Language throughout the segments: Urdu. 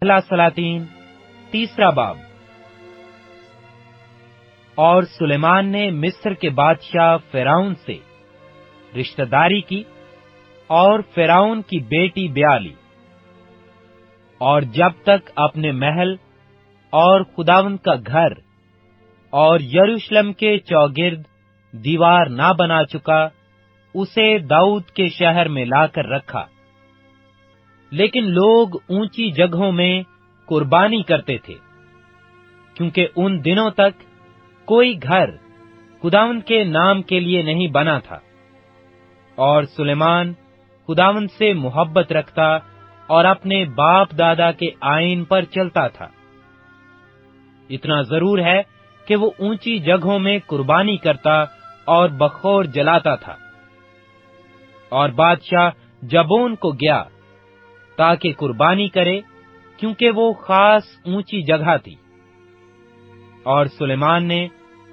پہلا سلاطین 3 باب۔ اور سلیمان نے مصر کے بادشاہ فرعون سے رشتہ داری کی اور فرعون کی بیٹی بیاہ لی، اور جب تک اپنے محل اور خداوند کا گھر اور یروشلم کے چوگرد دیوار نہ بنا چکا، اسے داؤد کے شہر میں لا کر رکھا۔ لیکن لوگ اونچی جگہوں میں قربانی کرتے تھے، کیونکہ ان دنوں تک کوئی گھر خداوند کے نام کے لیے نہیں بنا تھا، اور سلیمان خداوند سے محبت رکھتا اور اپنے باپ دادا کے آئین پر چلتا تھا۔ اتنا ضرور ہے کہ وہ اونچی جگہوں میں قربانی کرتا اور بخور جلاتا تھا۔ اور بادشاہ جبون کو گیا تاکہ قربانی کرے، کیونکہ وہ خاص اونچی جگہ تھی، اور سلیمان نے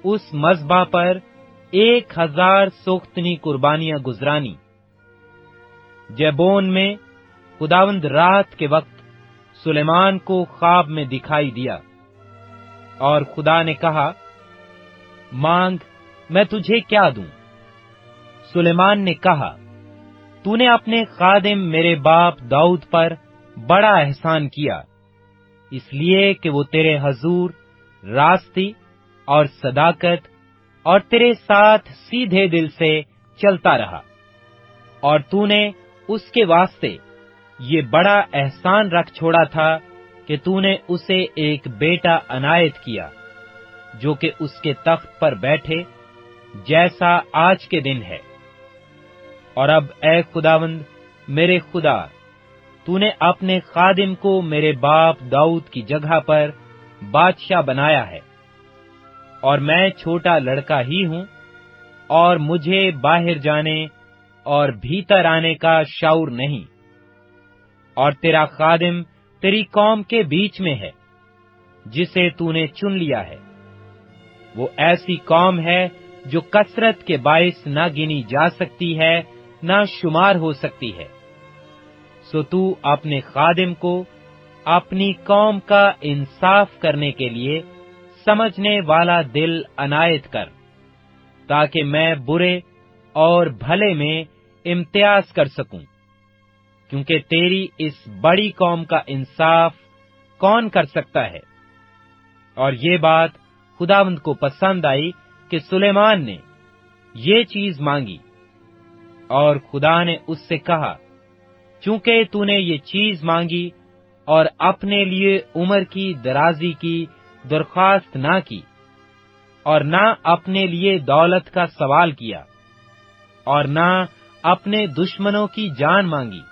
اس مذبح پر 1000 سوختنی قربانیاں گزرانی۔ جبون میں خداوند رات کے وقت سلیمان کو خواب میں دکھائی دیا، اور خدا نے کہا، مانگ، میں تجھے کیا دوں؟ سلیمان نے کہا، تو نے اپنے خادم میرے باپ داؤد پر بڑا احسان کیا، اس لیے کہ وہ تیرے حضور راستی اور صداقت اور تیرے ساتھ سیدھے دل سے چلتا رہا، اور تو نے اس کے واسطے یہ بڑا احسان رکھ چھوڑا تھا کہ تو نے اسے ایک بیٹا عنایت کیا، جو کہ اس کے تخت پر بیٹھے، جیسا آج کے دن ہے۔ اور اب اے خداوند میرے خدا، تو نے اپنے خادم کو میرے باپ داؤد کی جگہ پر بادشاہ بنایا ہے، اور میں چھوٹا لڑکا ہی ہوں، اور مجھے باہر جانے اور بھیتر آنے کا شعور نہیں، اور تیرا خادم تیری قوم کے بیچ میں ہے، جسے تو نے چن لیا ہے۔ وہ ایسی قوم ہے جو کثرت کے باعث نہ گنی جا سکتی ہے، نہ شمار ہو سکتی ہے۔ سو تو اپنے خادم کو اپنی قوم کا انصاف کرنے کے لیے سمجھنے والا دل عنایت کر، تاکہ میں برے اور بھلے میں امتیاز کر سکوں، کیونکہ تیری اس بڑی قوم کا انصاف کون کر سکتا ہے؟ اور یہ بات خداوند کو پسند آئی کہ سلیمان نے یہ چیز مانگی، اور خدا نے اس سے کہا، چونکہ تو نے یہ چیز مانگی اور اپنے لیے عمر کی درازی کی درخواست نہ کی، اور نہ اپنے لیے دولت کا سوال کیا، اور نہ اپنے دشمنوں کی جان مانگی،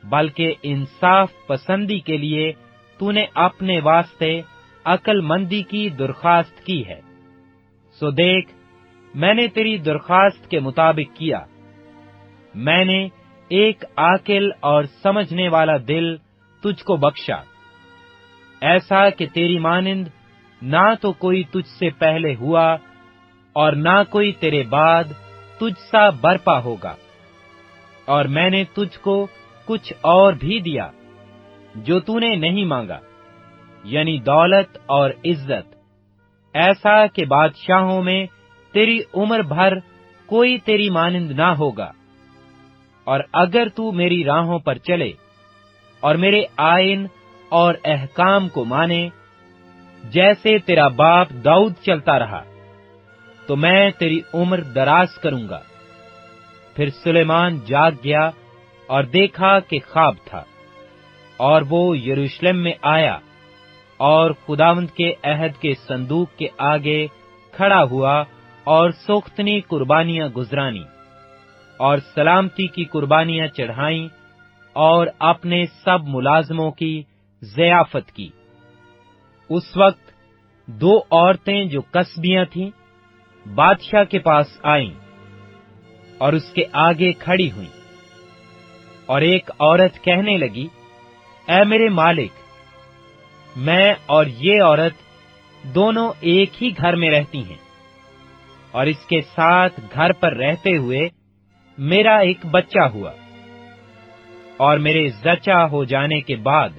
بلکہ انصاف پسندی کے لیے تو نے اپنے واسطے عقل مندی کی درخواست کی ہے۔ سو دیکھ، میں نے تیری درخواست کے مطابق کیا، میں نے ایک عاقل اور سمجھنے والا دل تجھ کو بخشا، ایسا کہ تیری مانند نہ تو کوئی تجھ سے پہلے ہوا اور نہ کوئی تیرے بعد تجھ سا برپا ہوگا۔ اور میں نے تجھ کو کچھ اور بھی دیا جو تو نے نہیں مانگا، یعنی دولت اور عزت، ایسا کہ بادشاہوں میں تیری عمر بھر کوئی تیری مانند نہ ہوگا۔ اور اگر تو میری راہوں پر چلے اور میرے آئین اور احکام کو مانے، جیسے تیرا باپ داؤد چلتا رہا، تو میں تیری عمر دراز کروں گا۔ پھر سلیمان جاگ گیا اور دیکھا کہ خواب تھا، اور وہ یروشلم میں آیا اور خداوند کے عہد کے صندوق کے آگے کھڑا ہوا، اور سوختنی قربانیاں گزرانی اور سلامتی کی قربانیاں چڑھائیں، اور اپنے سب ملازموں کی ضیافت کی۔ اس وقت 2 عورتیں جو کسبیاں تھیں بادشاہ کے پاس آئیں اور اس کے آگے کھڑی ہوئیں، اور ایک عورت کہنے لگی، اے میرے مالک، میں اور یہ عورت دونوں ایک ہی گھر میں رہتی ہیں، اور اس کے ساتھ گھر پر رہتے ہوئے میرا ایک بچہ ہوا، اور میرے زچا ہو جانے کے بعد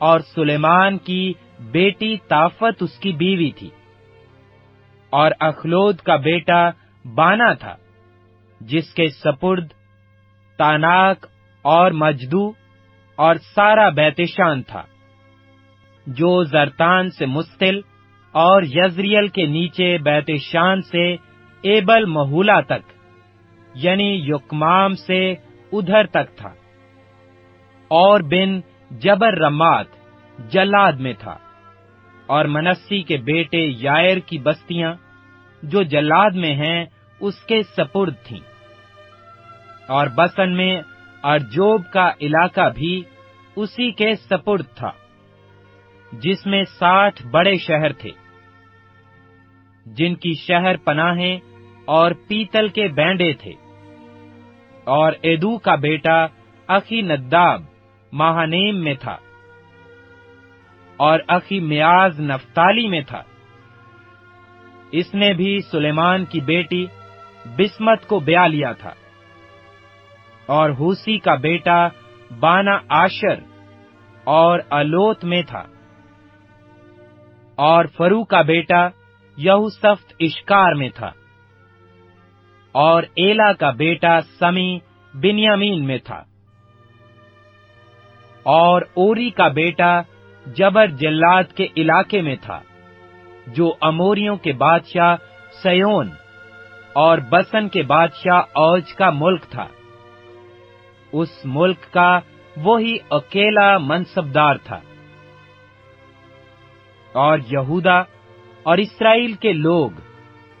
اور سلیمان کی بیٹی طافت اس کی بیوی تھی، اور اخلود کا بیٹا بانا تھا، جس کے سپرد تاناک اور مجدو اور سارا بیت شان تھا، جو زرتان سے مستل اور یزریل کے نیچے بیت شان سے ایبل محولہ تک، یعنی یکمام سے ادھر تک تھا، اور بن جبر رمات جلاد میں تھا، اور منسی کے بیٹے یائر کی بستیاں جو جلاد میں ہیں اس کے سپرد تھیں، اور بسن میں ارجوب کا علاقہ بھی اسی کے سپرد تھا، جس میں 60 بڑے شہر تھے، جن کی شہر پناہیں اور پیتل کے بینڈے تھے، اور ایدو کا بیٹا اخی نداب مہانیم میں تھا، اور اخی میاز نفتالی میں تھا۔ اس نے بھی سلیمان کی بیٹی بسمت کو بیاہ لیا تھا، اور ہوسی کا بیٹا بانا آشر اور الوت میں تھا، اور فرو کا بیٹا یہوسفت اشکار میں تھا، اور ایلا کا بیٹا سمی بنیامین میں تھا، اور اوری کا بیٹا جبر جلاد کے علاقے میں تھا، جو اموریوں کے بادشاہ سیون اور بسن کے بادشاہ اوج کا ملک تھا۔ اس ملک کا وہی اکیلا منصبدار تھا۔ اور یہودا اور اسرائیل کے لوگ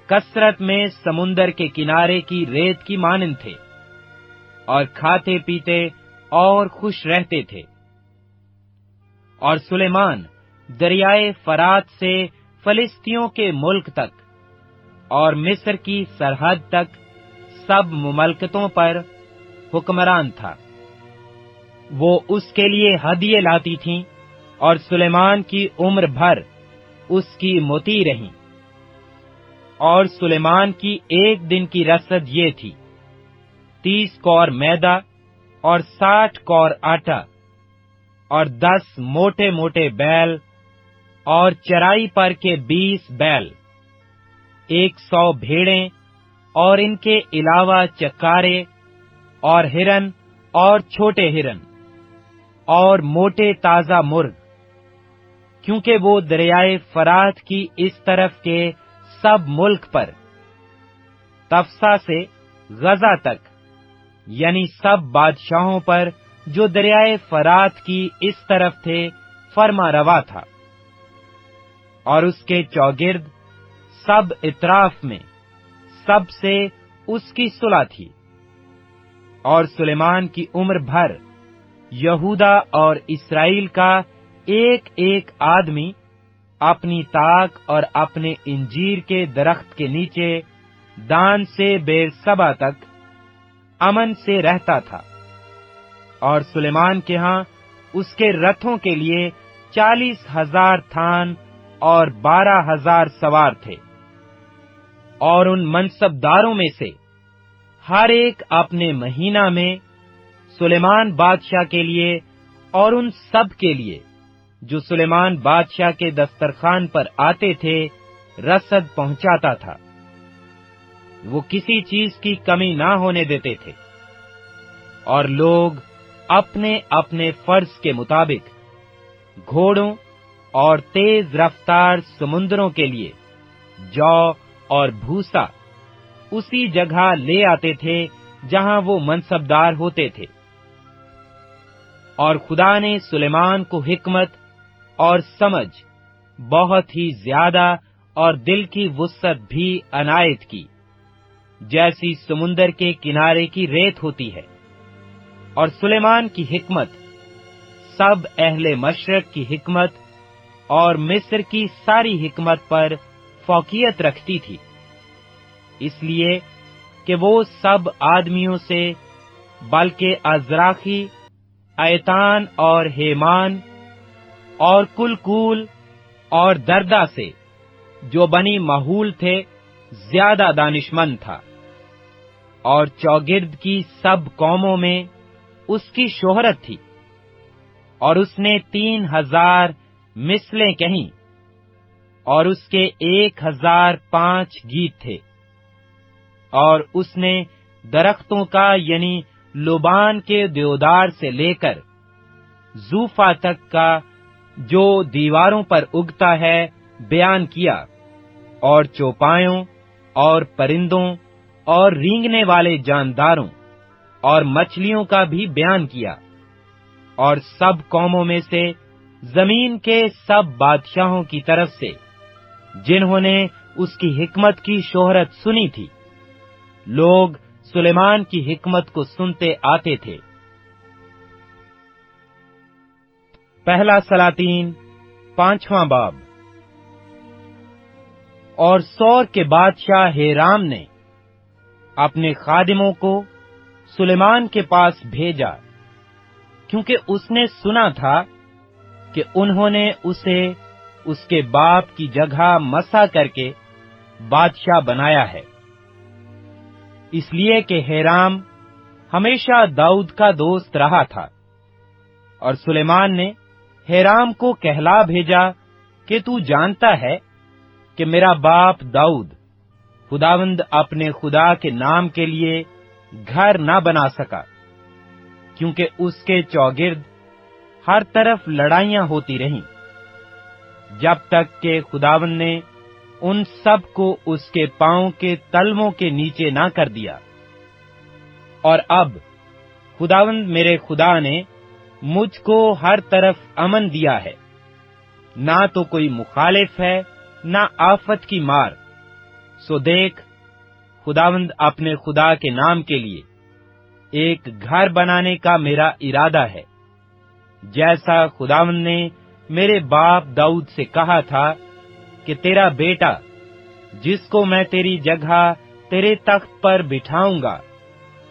کثرت میں سمندر کے کنارے کی ریت کی مانند تھے، اور کھاتے پیتے اور خوش رہتے تھے۔ اور سلیمان دریائے فرات سے فلسطینیوں کے ملک تک اور مصر کی سرحد تک سب مملکتوں پر حکمران تھا۔ وہ اس کے لیے ہدیے لاتی تھیں، اور سلیمان کی عمر بھر اس کی مطیع رہیں۔ اور سلیمان کی ایک دن کی رسد یہ تھی: 30 کور میدا اور 60 کور آٹا، اور 10 موٹے موٹے بیل، اور چرائی پر کے 20 بیل، 100 بھیڑیں، اور ان کے علاوہ چکارے اور ہرن اور چھوٹے ہرن، اور موٹے تازہ مرغ، کیونکہ وہ دریائے فرات کی اس طرف کے سب ملک پر، تفسا سے غزہ تک، یعنی سب بادشاہوں پر جو دریائے فرات کی اس طرف تھے، فرما روا تھا۔ اور اس کے چوگرد سب اطراف میں سب سے اس کی صلح تھی۔ اور سلیمان کی عمر بھر یہودا اور اسرائیل کا ایک ایک آدمی اپنی طاق اور اپنے انجیر کے درخت کے نیچے دان سے بیر سبا تک امن سے رہتا تھا۔ اور سلیمان کے ہاں اس کے رتھوں کے لیے 40,000 تھان اور 12,000 سوار تھے۔ اور ان منصبداروں میں سے ہر ایک اپنے مہینہ میں سلیمان بادشاہ کے لیے اور ان سب کے لیے جو سلیمان بادشاہ کے دسترخوان پر آتے تھے رسد پہنچاتا تھا۔ وہ کسی چیز کی کمی نہ ہونے دیتے تھے، اور لوگ اپنے اپنے فرض کے مطابق گھوڑوں اور تیز رفتار سمندروں کے لیے جو اور بھوسا اسی جگہ لے آتے تھے جہاں وہ منصبدار ہوتے تھے۔ اور خدا نے سلیمان کو حکمت اور سمجھ بہت ہی زیادہ اور دل کی وسعت بھی عنایت کی، جیسی سمندر کے کنارے کی ریت ہوتی ہے۔ اور سلیمان کی حکمت سب اہل مشرق کی حکمت اور مصر کی ساری حکمت پر فوقیت رکھتی تھی، اس لیے کہ وہ سب آدمیوں سے بلکہ ازراخی، ایتان اور ہیمان اور کلکول اور دردا سے جو بنی محول تھے زیادہ دانشمند تھا۔ اور چوگرد کی سب قوموں میں اس کی شہرت تھی۔ اور اس نے 3000 مثلیں کہیں، اور اس کے 1005 گیت تھے۔ اور اس نے درختوں کا یعنی لوبان کے دیودار سے لے کر زوفا تک کا جو دیواروں پر اگتا ہے بیان کیا، اور چوپایوں اور پرندوں اور رینگنے والے جانداروں اور مچھلیوں کا بھی بیان کیا، اور سب قوموں میں سے زمین کے سب بادشاہوں کی طرف سے جنہوں نے اس کی حکمت کی شہرت سنی تھی، لوگ سلیمان کی حکمت کو سنتے آتے تھے۔ پہلا سلاطین 5واں باب۔ اور سور کے بادشاہ ہیرام نے اپنے خادموں کو سلیمان کے پاس بھیجا، کیونکہ اس نے سنا تھا کہ انہوں نے اسے اس کے باپ کی جگہ مسح کر کے بادشاہ بنایا ہے، اس لیے کہ ہیرام ہمیشہ داؤد کا دوست رہا تھا۔ اور سلیمان نے ہیرام کو کہلا بھیجا کہ تو جانتا ہے کہ میرا باپ داؤد خداوند اپنے خدا کے نام کے لیے گھر نہ بنا سکا، کیونکہ اس کے چوگرد ہر طرف لڑائیاں ہوتی رہیں، جب تک کہ خداوند نے ان سب کو اس کے پاؤں کے تلووں کے نیچے نہ کر دیا۔ اور اب خداوند میرے خدا نے مجھ کو ہر طرف امن دیا ہے، نہ تو کوئی مخالف ہے نہ آفت کی مار۔ سو دیکھ، خداوند اپنے خدا کے نام کے لیے ایک گھر بنانے کا میرا ارادہ ہے، جیسا خداوند نے میرے باپ داؤد سے کہا تھا کہ تیرا بیٹا جس کو میں تیری جگہ تیرے تخت پر بٹھاؤں گا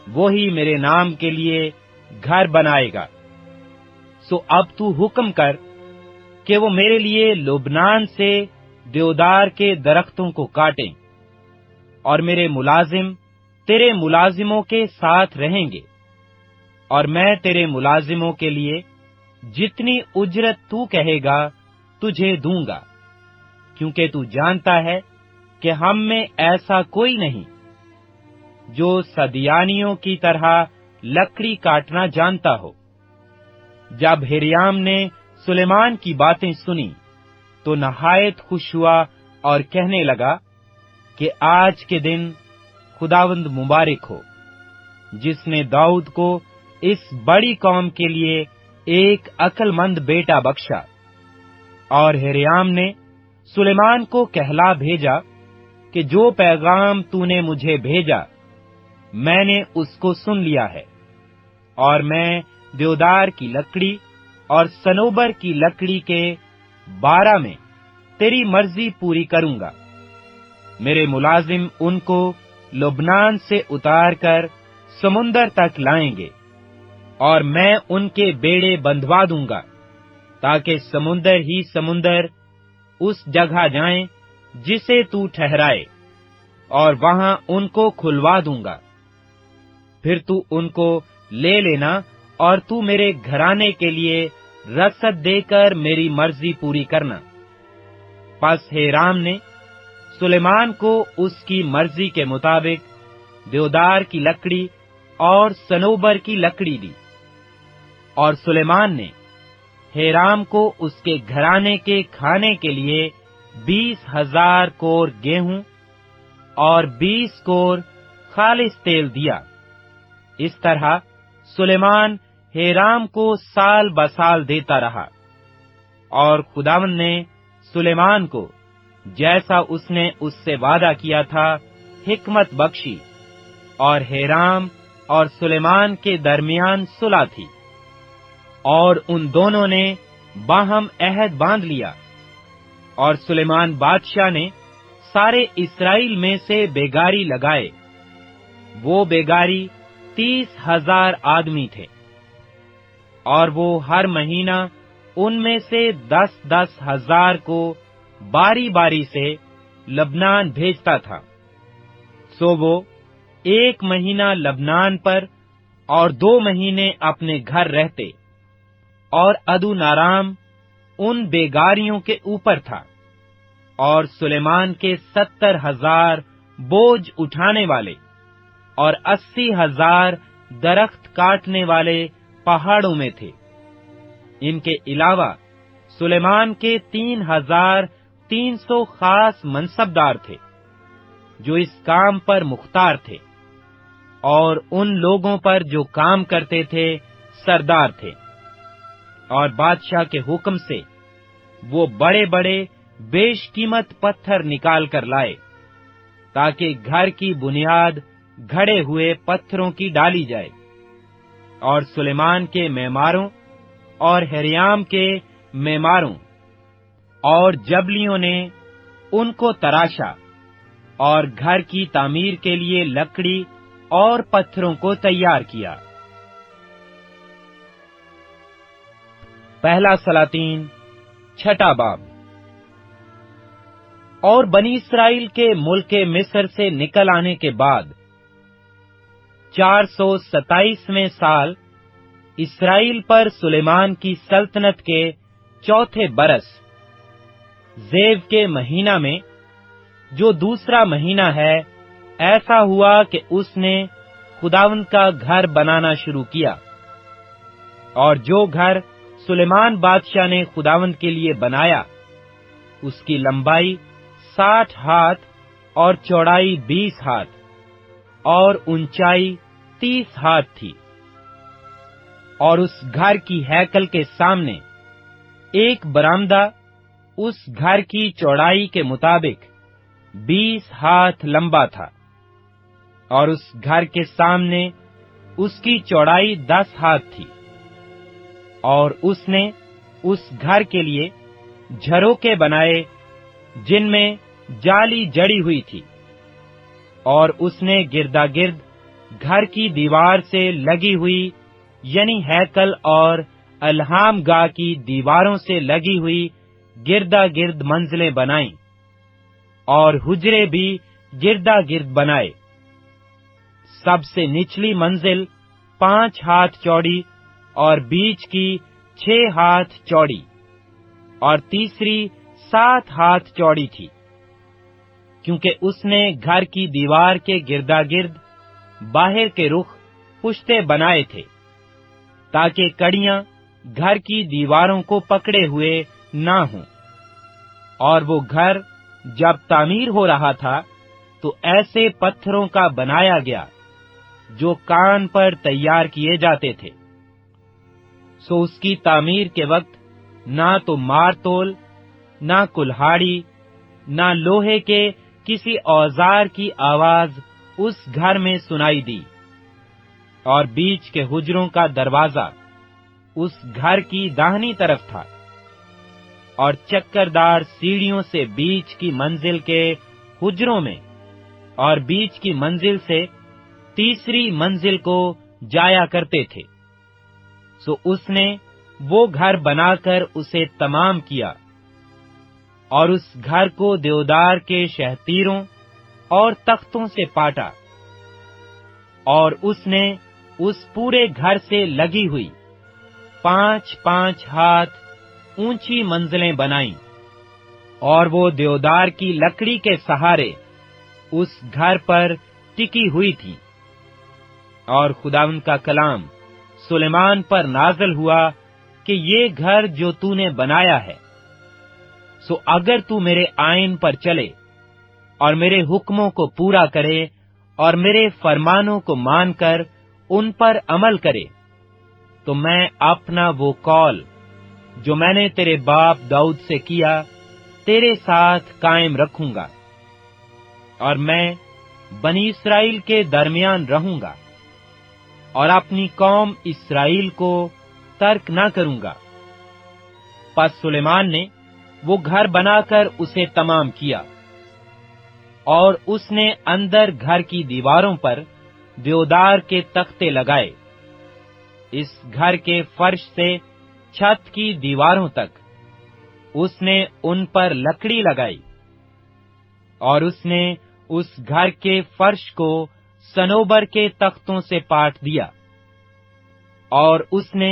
وہی میرے نام کے لیے گھر بنائے گا۔ سو اب تو حکم کر کہ وہ میرے لیے لبنان سے دیودار کے درختوں کو کاٹیں، اور میرے ملازم تیرے ملازموں کے ساتھ رہیں گے، اور میں تیرے ملازموں کے لیے جتنی اجرت تو کہے گا تجھے دوں گا، کیونکہ تو جانتا ہے کہ ہم میں ایسا کوئی نہیں جو سدیانیوں کی طرح لکڑی کاٹنا جانتا ہو۔ جب ہیرام نے سلیمان کی باتیں سنی تو نہایت خوش ہوا اور کہنے لگا کہ آج کے دن خداوند مبارک ہو، جس نے داؤد کو اس بڑی قوم کے لیے ایک عقل مند بیٹا بخشا۔ اور ہیرام نے سلیمان کو کہلا بھیجا کہ جو پیغام تو نے مجھے بھیجا میں نے اس کو سن لیا ہے، اور میں دیودار کی لکڑی اور سنوبر کی لکڑی کے 12 میں تیری مرضی پوری کروں گا۔ میرے ملازم ان کو لبنان سے اتار کر سمندر تک لائیں گے، اور میں ان کے بیڑے بندھوا دوں گا، تاکہ سمندر ہی سمندر اس جگہ جائیں جسے تو ٹھہرائے، اور وہاں ان کو کھلوا دوں گا۔ پھر تو ان کو لے لینا، اور تو میرے گھرانے کے لیے رسد دے کر میری مرضی پوری کرنا۔ پس ہیرام نے سلیمان کو اس کی مرضی کے مطابق دیودار کی لکڑی اور سنوبر کی لکڑی دی، اور سلیمان نے ہیرام کو اس کے گھرانے کے کھانے کے لیے 20,000 کور گیہوں اور 20 کور خالص تیل دیا۔ اس طرح سلیمان ہیرام کو سال بسال دیتا رہا، اور خداوند نے سلیمان کو جیسا اس نے اس سے وعدہ کیا تھا حکمت بخشی، اور ہیرام اور سلیمان کے درمیان صلح تھی، اور ان دونوں نے باہم عہد باندھ لیا۔ اور سلیمان بادشاہ نے سارے اسرائیل میں سے بیگاری لگائے، وہ بیگاری 30,000 آدمی تھے، اور وہ ہر مہینہ ان میں سے 10,000 ہزار کو باری باری سے لبنان بھیجتا تھا۔ سو وہ 1 مہینہ لبنان پر اور 2 مہینے اپنے گھر رہتے، اور ادونارام ان بیگاریوں کے اوپر تھا، اور سلیمان کے 70,000 بوجھ اٹھانے والے اور 80,000 درخت کاٹنے والے پہاڑوں میں تھے۔ ان کے علاوہ سلیمان کے 3,300 خاص منصبدار تھے جو اس کام پر مختار تھے، اور ان لوگوں پر جو کام کرتے تھے سردار تھے۔ اور بادشاہ کے حکم سے وہ بڑے بڑے بیش قیمت پتھر نکال کر لائے، تاکہ گھر کی بنیاد گھڑے ہوئے پتھروں کی ڈالی جائے۔ اور سلیمان کے معماروں اور ہریام کے معماروں اور جبلیوں نے ان کو تراشا، اور گھر کی تعمیر کے لیے لکڑی اور پتھروں کو تیار کیا۔ پہلا سلاطین 6 باب۔ اور بنی اسرائیل کے ملک مصر سے نکل آنے کے بعد 427ویں سال اسرائیل پر سلیمان کی سلطنت کے 4تھے برس زیو کے مہینہ میں، جو دوسرا مہینہ ہے، ایسا ہوا کہ اس نے خداوند کا گھر بنانا شروع کیا۔ اور جو گھر سلیمان بادشاہ نے خداوند کے لیے بنایا، اس کی لمبائی 60 ہاتھ اور چوڑائی 20 ہاتھ اور اونچائی 30 ہاتھ تھی۔ اور اس گھر کی ہیکل کے سامنے ایک برآمدہ اس گھر کی چوڑائی کے مطابق 20 ہاتھ لمبا تھا، اور اس گھر کے سامنے اس کی چوڑائی 10 ہاتھ تھی۔ اور اس نے اس گھر کے لیے جھروکے بنائے جن میں جالی جڑی ہوئی تھی، اور اس نے گردا گرد گھر کی دیوار سے لگی ہوئی، یعنی ہیکل اور الہام گاہ کی دیواروں سے لگی ہوئی گردا گرد منزلیں بنائیں، اور حجرے بھی گردا گرد بنائے۔ سب سے نچلی منزل 5 ہاتھ چوڑی اور بیچ کی 6 ہاتھ چوڑی اور تیسری 7 ہاتھ چوڑی تھی، کیونکہ اس نے گھر کی دیوار کے گردا گرد باہر کے رخ پشتے بنائے تھے، تاکہ کڑیاں گھر کی دیواروں کو پکڑے ہوئے نہ ہوں۔ اور وہ گھر جب تعمیر ہو رہا تھا تو ایسے پتھروں کا بنایا گیا جو کان پر تیار کیے جاتے تھے۔ سو اس کی تعمیر کے وقت نہ تو مارتول، نہ کلہاڑی، نہ لوہے کے کسی اوزار کی آواز اس گھر میں سنائی دی۔ اور بیچ کے حجروں کا دروازہ اس گھر کی داہنی طرف تھا، اور چکردار سیڑھیوں سے بیچ کی منزل کے حجروں میں اور بیچ کی منزل سے تیسری منزل کو جایا کرتے تھے۔ سو اس نے وہ گھر بنا کر اسے تمام کیا، اور اس گھر کو دیودار کے شہتیروں اور تختوں سے پاٹا۔ اور اس نے اس پورے گھر سے لگی ہوئی 5 ہاتھ اونچی منزلیں بنائیں، اور وہ دیودار کی لکڑی کے سہارے اس گھر پر ٹکی ہوئی تھی۔ اور خداوند کا کلام سلیمان پر نازل ہوا کہ یہ گھر جو تو نے بنایا ہے، سو اگر تو میرے آئین پر چلے اور میرے حکموں کو پورا کرے اور میرے فرمانوں کو مان کر ان پر عمل کرے، تو میں اپنا وہ قول جو میں نے تیرے باپ داؤد سے کیا تیرے ساتھ قائم رکھوں گا، اور میں بنی اسرائیل کے درمیان رہوں گا اور اپنی قوم اسرائیل کو ترک نہ کروں گا۔ پس سلیمان نے وہ گھر بنا کر اسے تمام کیا، اور اس نے اندر گھر کی دیواروں پر دیودار کے تختے لگائے۔ اس گھر کے فرش سے چھت کی دیواروں تک اس نے ان پر لکڑی لگائی، اور اس نے اس گھر کے فرش کو صنوبر کے تختوں سے پاٹ دیا، اور اس نے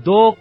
2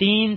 3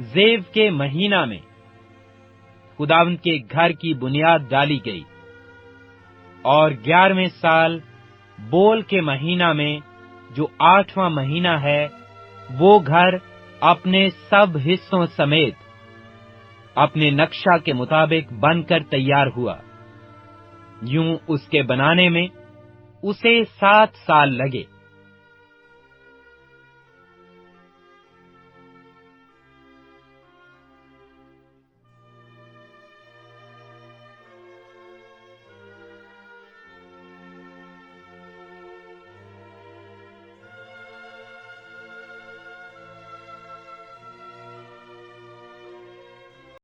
زیو کے مہینہ میں خداوند کے گھر کی بنیاد ڈالی گئی، اور 11ویں سال بول کے مہینہ میں جو 8واں مہینہ ہے، وہ گھر اپنے سب حصوں سمیت اپنے نقشہ کے مطابق بن کر تیار ہوا۔ یوں اس کے بنانے میں اسے 7 سال لگے۔